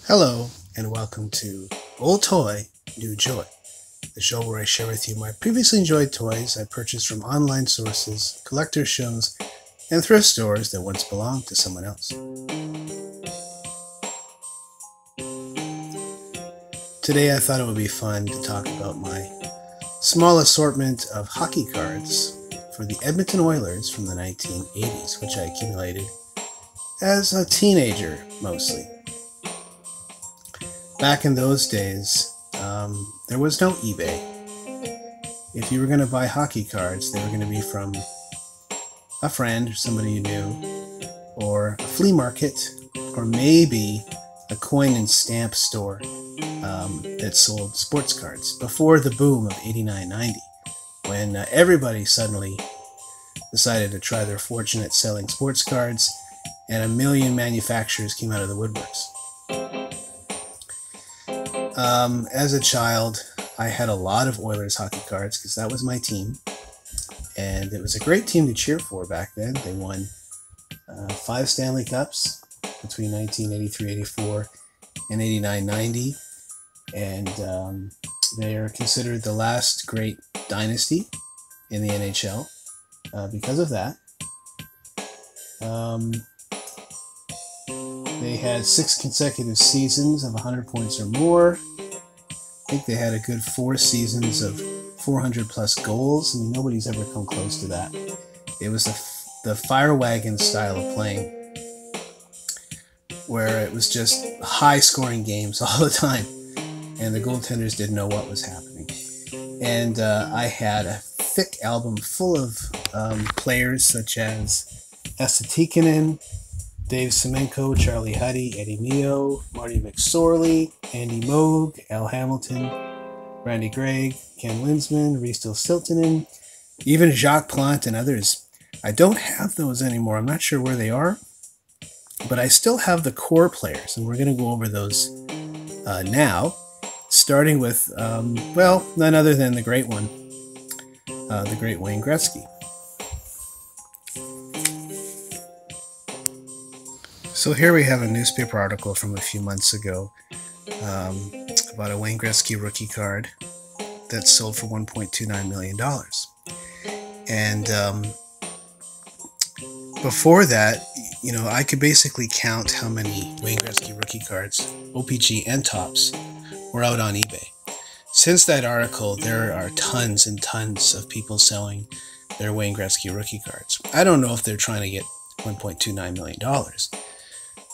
Hello, and welcome to Old Toy, New Joy, the show where I share with you my previously enjoyed toys I purchased from online sources, collector shows, and thrift stores that once belonged to someone else. Today I thought it would be fun to talk about my small assortment of hockey cards for the Edmonton Oilers from the 1980s, which I accumulated as a teenager mostly. Back in those days, there was no eBay. If you were going to buy hockey cards, they were going to be from a friend or somebody you knew, or a flea market, or maybe a coin and stamp store that sold sports cards before the boom of 89-90, when everybody suddenly decided to try their fortune at selling sports cards, and a million manufacturers came out of the woodworks. As a child, I had a lot of Oilers hockey cards because that was my team, and it was a great team to cheer for back then. They won 5 Stanley Cups between 1983-84 and 89-90, and they are considered the last great dynasty in the NHL because of that. They had 6 consecutive seasons of 100 points or more. I think they had a good 4 seasons of 400 plus goals. I mean, nobody's ever come close to that. It was the fire wagon style of playing, where it was just high scoring games all the time, and the goaltenders didn't know what was happening. And I had a thick album full of players such as Esa Tikkanen, Dave Semenko, Charlie Huddy, Eddie Mio, Marty McSorley, Andy Moog, Al Hamilton, Randy Gregg, Ken Linsman, Risto Siltanen, even Jacques Plante and others. I don't have those anymore. I'm not sure where they are, but I still have the core players, and we're going to go over those now, starting with, none other than the great one, the great Wayne Gretzky. So here we have a newspaper article from a few months ago about a Wayne Gretzky rookie card that sold for $1.29 million. And before that, I could basically count how many Wayne Gretzky rookie cards, o-pee-chee and tops, were out on eBay. Since that article, there are tons and tons of people selling their Wayne Gretzky rookie cards. I don't know if they're trying to get $1.29 million.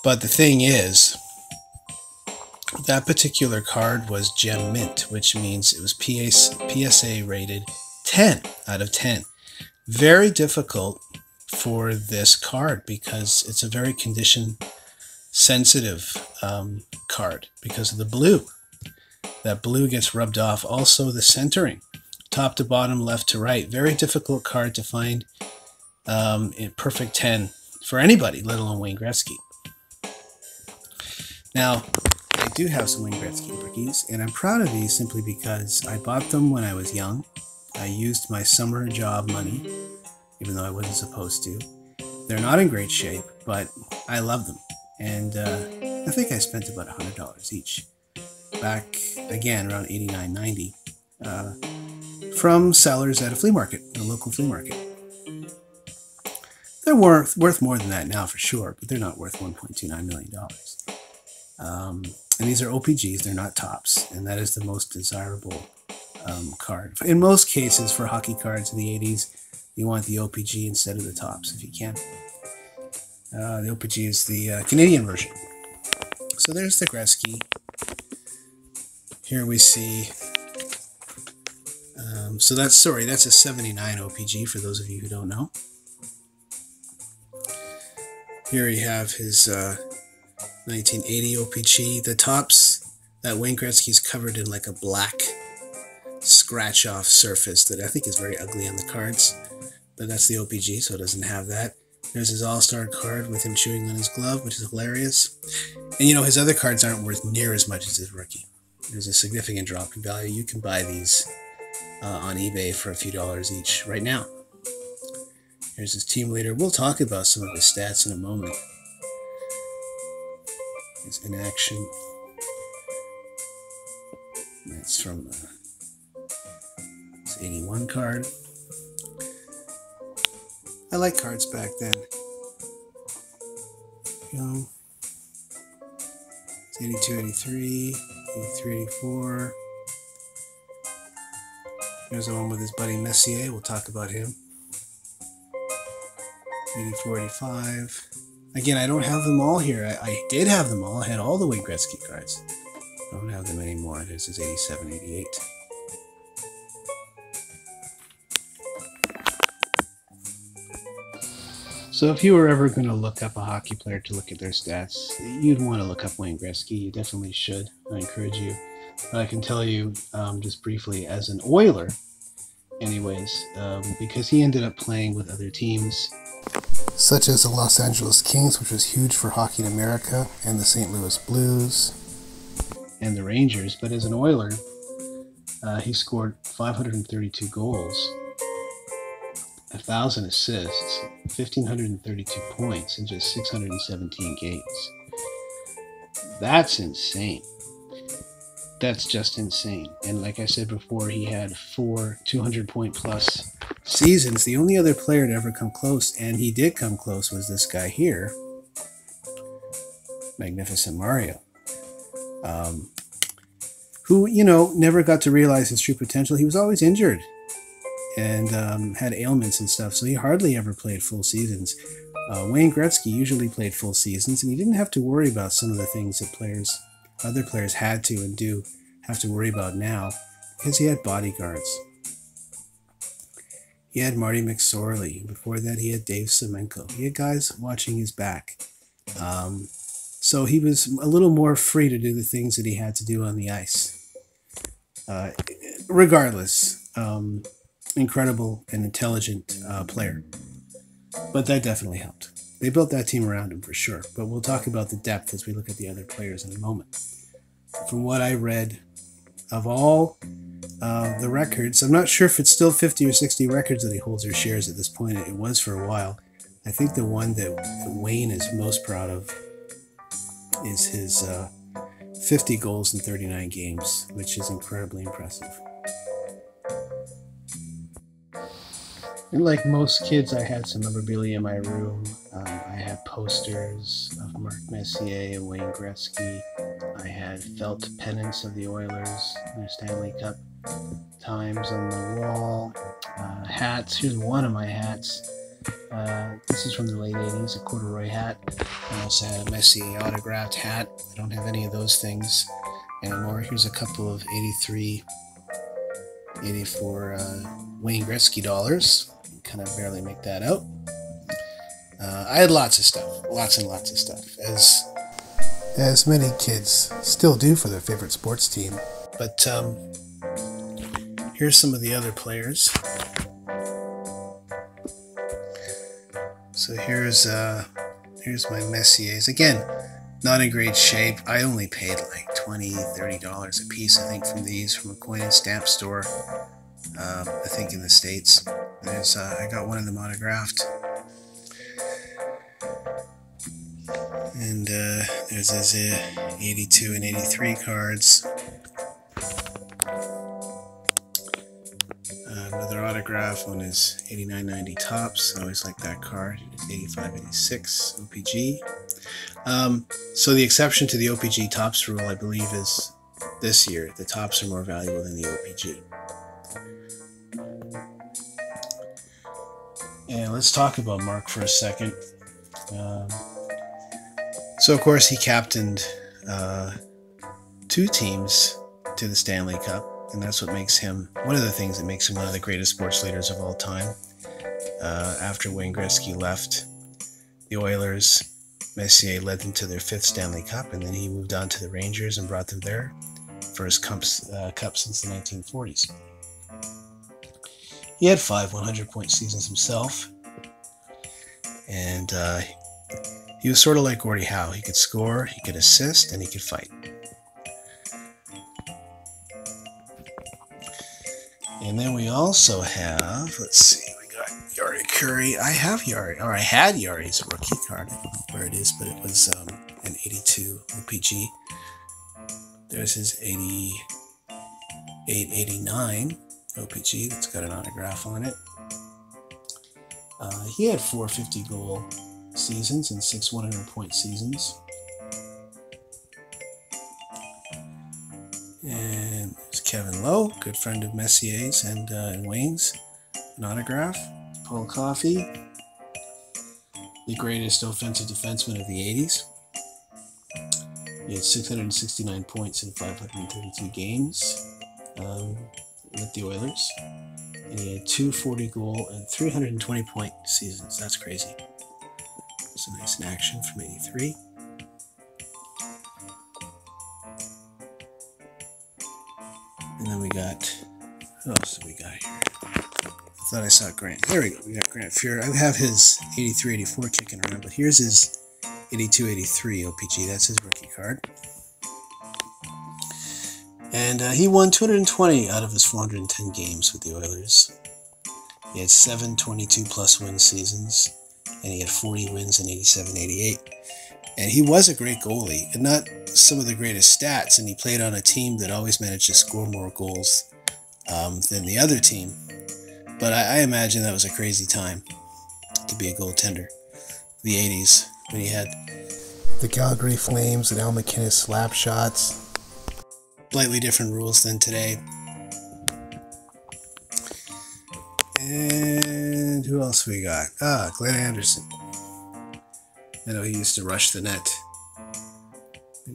But the thing is, that particular card was gem mint, which means it was PSA rated 10 out of 10. Very difficult for this card because it's a very condition sensitive card because of the blue. That blue gets rubbed off. Also the centering, top to bottom, left to right. Very difficult card to find in perfect 10 for anybody, let alone Wayne Gretzky. Now, I do have some Wayne Gretzky rookies, and I'm proud of these simply because I bought them when I was young. I used my summer job money, even though I wasn't supposed to. They're not in great shape, but I love them. And I think I spent about $100 each back, again, around 89-90, from sellers at a flea market, a local flea market. They're worth more than that now for sure, but they're not worth $1.29 million. And these are o-pee-chees, they're not tops, and that is the most desirable card. In most cases, for hockey cards in the 80s, you want the o-pee-chee instead of the tops if you can. The o-pee-chee is the Canadian version. So there's the Gretzky. Here we see, that's a 79 o-pee-chee for those of you who don't know. Here you have his 1980 o-pee-chee. The tops, that Wayne Gretzky's covered in like a black scratch-off surface that I think is very ugly on the cards. But that's the o-pee-chee, so it doesn't have that. There's his all-star card with him chewing on his glove, which is hilarious. And his other cards aren't worth near as much as his rookie. There's a significant drop in value. You can buy these on eBay for a few dollars each right now. Here's his team leader. We'll talk about some of his stats in a moment. He's in action. That's from it's 81 card. I like cards back then. You know, it's 82, 83, 83, 84. There's the one with his buddy Messier. We'll talk about him. 84, 85. Again, I don't have them all here. I did have them all. I had all the Wayne Gretzky cards. I don't have them anymore. There's his 87, 88. So if you were ever going to look up a hockey player to look at their stats, you'd want to look up Wayne Gretzky. You definitely should. I encourage you. But I can tell you just briefly, as an Oiler, anyways, because he ended up playing with other teams, such as the Los Angeles Kings, which was huge for hockey in America, and the St. Louis Blues, and the Rangers. But as an Oiler, he scored 532 goals, 1,000 assists, 1,532 points in just 617 games. That's insane. That's just insane. And like I said before, he had 4 200-point plus seasons. The only other player to ever come close, and he did come close, was this guy here, Magnificent Mario, who, you know, never got to realize his true potential. He was always injured and had ailments and stuff, so he hardly ever played full seasons. Wayne Gretzky usually played full seasons, and he didn't have to worry about some of the things that other players had to and do have to worry about now, because he had bodyguards. He had Marty McSorley. Before that, he had Dave Semenko. He had guys watching his back. So he was a little more free to do the things that he had to do on the ice. Regardless, incredible and intelligent player. But that definitely helped. They built that team around him for sure. But we'll talk about the depth as we look at the other players in a moment. From what I read, of all the records, I'm not sure if it's still 50 or 60 records that he holds or shares at this point. It was for a while. I think the one that Wayne is most proud of is his 50 goals in 39 games, which is incredibly impressive. And like most kids, I had some memorabilia in my room. I had posters of Mark Messier and Wayne Gretzky. I had felt pennants of the Oilers, their Stanley Cup times on the wall. Hats. Here's one of my hats. This is from the late 80s, a corduroy hat. I also had a Messier autographed hat. I don't have any of those things anymore. Here's a couple of 83, 84 Wayne Gretzky dollars. Kind of barely make that out. I had lots of stuff, lots and lots of stuff, as many kids still do for their favorite sports team. But here's some of the other players. So here's my Messiers. Again, not in great shape. I only paid like $20, $30 a piece, I think, from these, from a coin and stamp store, I think in the States. I got one of them autographed. And there's his 82 and 83 cards. Another autograph on his 89, 90 tops. I always like that card. It's 85, 86 o-pee-chee. So the exception to the o-pee-chee tops rule, I believe, is this year. The tops are more valuable than the o-pee-chee. And let's talk about Mark for a second. So, of course, he captained 2 teams to the Stanley Cup, and that's what makes him, one of the things that makes him one of the greatest sports leaders of all time. After Wayne Gretzky left the Oilers, Messier led them to their 5th Stanley Cup, and then he moved on to the Rangers and brought them their first cup since the 1940s. He had 5 100-point seasons himself, and he was sort of like Gordie Howe. He could score, he could assist, and he could fight. And then we also have, let's see, we got Yari Curry. I had Yari's rookie card. I don't know where it is, but it was an 82 o-pee-chee. There's his 889 o-pee-chee that's got an autograph on it. He had 450 goal seasons and 6 100-point seasons. And there's Kevin Lowe, good friend of Messier's and Wayne's, an autograph. Paul Coffey, the greatest offensive defenseman of the 80s. He had 669 points in 532 games with the Oilers. And he had 240 goal and 320 point seasons. That's crazy. It's a nice in action from 83. And then we got, who else do we got here? I thought I saw Grant. There we go. We got Grant Fuhr. I have his 83-84 kicking around, but here's his 82-83 o-pee-chee. That's his rookie card. And he won 220 out of his 410 games with the Oilers. He had 7 22-plus win seasons, and he had 40 wins in 87-88. And he was a great goalie, and not some of the greatest stats, and he played on a team that always managed to score more goals than the other team. But I imagine that was a crazy time to be a goaltender. The 80s, when you had the Calgary Flames and Al McInnes slap shots. Slightly different rules than today. And who else we got? Glenn Anderson. I know he used to rush the net.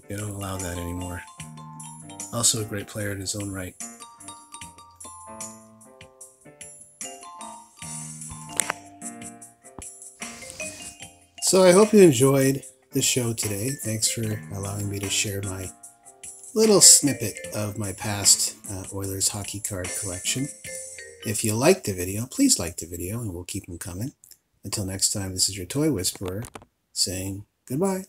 They don't allow that anymore. Also a great player in his own right. So I hope you enjoyed the show today. Thanks for allowing me to share my little snippet of my past Oilers hockey card collection. If you liked the video, please like the video and we'll keep them coming. Until next time, this is your Toy Whisperer saying goodbye.